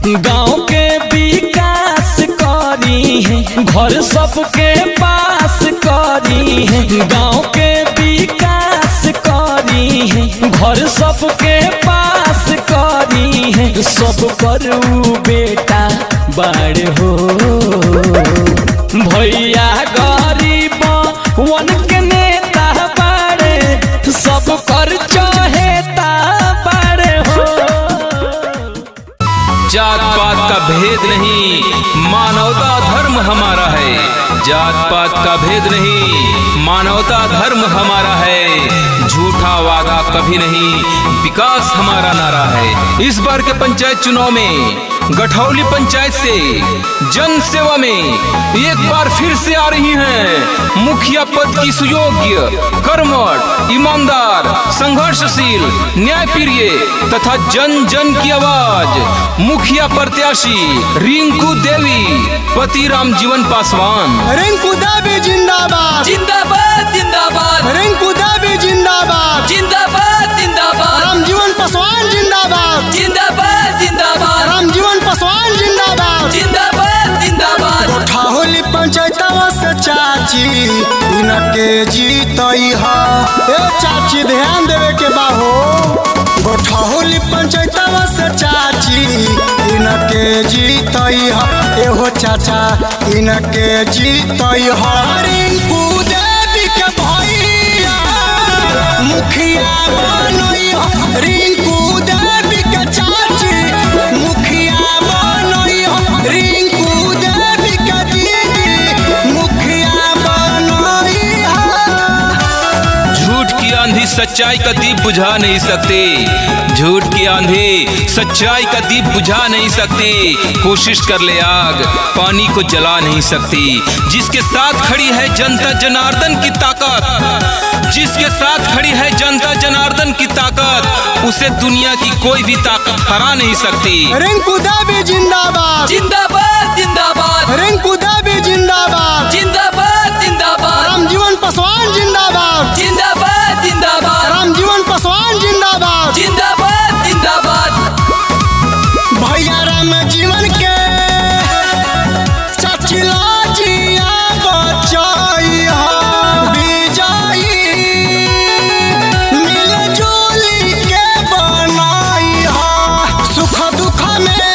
गाँव के विकास करी है, घर सबके पास करी है। गाँव के विकास करी है, घर सबके पास करी है। सब करू बेटा बड़ हो भैया गरीब वन के नेता बड़े, सब कर चहेता बड़े हो। जात पात का भेद नहीं, मानवता धर्म हमारा है। जात पात का भेद नहीं, मानवता धर्म हमारा है। झूठा वादा कभी नहीं, विकास हमारा नारा है। इस बार के पंचायत चुनाव में गठौली पंचायत से जन सेवा में एक बार फिर से आ रही हैं मुखिया पद की सुयोग्य, कर्मठ, ईमानदार, संघर्षशील, न्यायप्रिय तथा जन जन की आवाज मुखिया प्रत्याशी रिंकू देवी, पति राम जीवन पासवान। रिंकू देवी जिंदाबाद जिंदाबाद जिंदाबाद, रिंकू देवी जिंदाबाद जिंदाबाद जिंदाबाद, राम जीवन पासवान जिंदाबाद जिंदाबाद जिंदाबाद, राम जीवन पासवान जिंदाबाद जिंदाबाद जिंदाबाद। गठौली पंचायतवा से चाची इनके जीतई हा। ए चाची ध्यान देवे के बाहो। गठौली पंचायतवा से चाची इनके जीतई हा। एहो चाचा इनके जीतई हा। रिंकू देवी के भैया मुखिया बनई हा। रिंकू देवी के चाची मुखिया बनई हा। रिंकू देवी के दीदी मुखिया बनई हा। झूठ की आंधी सच्चाई का दीप बुझा नहीं सकते। झूठ की आंधी सच्चाई का दीप बुझा नहीं सकती। कोशिश कर ले आग, पानी को जला नहीं सकती। जिसके साथ खड़ी है जनता जनार्दन की ताकत, जिसके साथ खड़ी है जनता जनार्दन की ताकत, उसे दुनिया की कोई भी ताकत हरा नहीं सकती। रिंकू देवी जिंदाबाद जिंदाबाद जिंदाबाद, रिंकू देवी जिंदाबाद जिंदाबाद जिंदाबाद, राम जीवन पासवान जिंदाबाद जिंदाबाद जिंदाबाद, राम जीवन पासवान जिंदाबाद जिंदाबाद जिंदाबाद। भैया राम जीवन के चाची लाजिया बचाई हा। विजयी मिलजुली के बनाई हा। सुख दुख में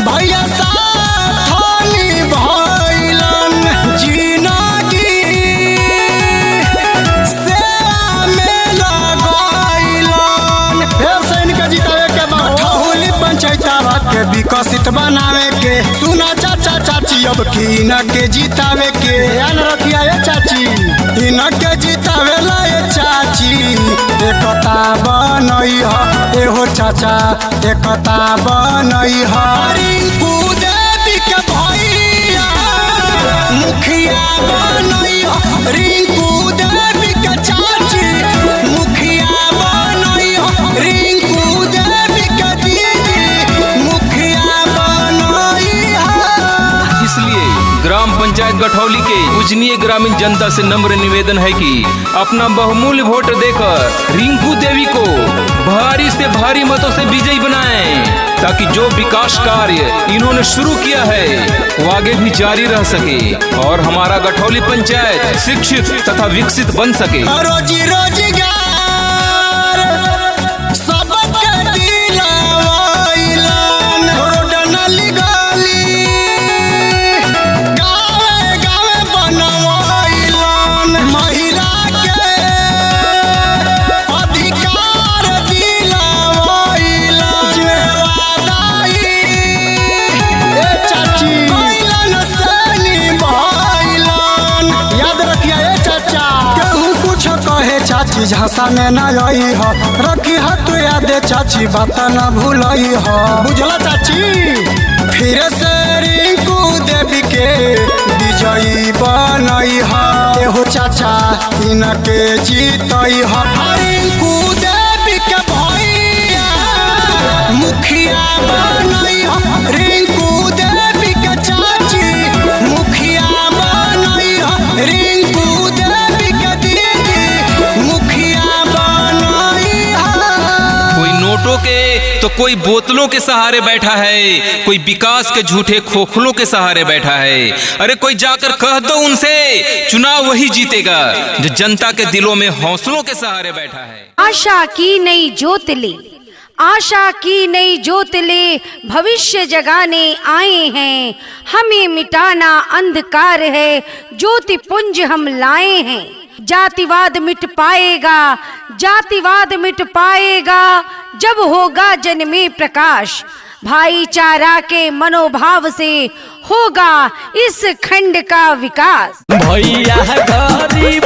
भैया साथ निभाइलन। जिंदगी सेवा में लगाइलन। फिर से इनके जितावे के बाद गठौली पंचायतवा के विकसित बनावे के। सुना चाचा चाची अब की इनके जितावे के। ध्यान रखिया ये चाची, इनके जितावे ला ये चाची एकता बनई हा। एहो चाचा एकता बनई हा। रिंकू देवी के भैया मुखिया बनई हा। रिंकू देवी के चाची मुखिया बनई हा। रिंकू देवी के दीदी मुखिया बनई हा। इसलिए ग्राम पंचायत गठौली के पूजनीय ग्रामीण जनता से नम्र निवेदन है कि अपना बहुमूल्य वोट देकर रिंकू देवी को भारी से भारी मतों से विजयी बनाएं, ताकि जो विकास कार्य इन्होंने शुरू किया है वो आगे भी जारी रह सके और हमारा गठौली पंचायत शिक्षित तथा विकसित बन सके। रोजी रोजगार सबके दिलवाइलन। रोड नाली गली गावे गावे बनवाइलन। महिला के अधिकार दिलवाइलन। जेवादाई ए चाची कैलन से निभाइलन। याद रखिया ए चाचा, केहू कुछ कहे चाची झांसा में न आई हो। रखी हाथ याद चाची बात न भूलई हो। बुझला चाची, फिर से रिंकू देवी के विजयी बनई हो। एहो चाचा इनके जीतई हो। रिंकू देवी के भैया मुखिया बनई हो। रिंकू देवी के चाची मुखिया बनई हो। रिंकू देवी के दीदी मुखिया बनई हो। कोई नोटों के तो तो कोई बोतलों के सहारे बैठा है, कोई विकास के झूठे खोखलों के सहारे बैठा है। अरे कोई जाकर कह दो उनसे, चुनाव वही जीतेगा जो जनता के दिलों में हौसलों के सहारे बैठा है। आशा की नई ज्योत ले, आशा की नई ज्योत ले, भविष्य जगाने आए हैं। हमें मिटाना अंधकार है, ज्योति पुंज हम लाए हैं। जातिवाद मिट पाएगा, जातिवाद मिट पाएगा, जब होगा जन में प्रकाश। भाईचारा के मनोभाव से होगा इस खंड का विकास। भैया गरीब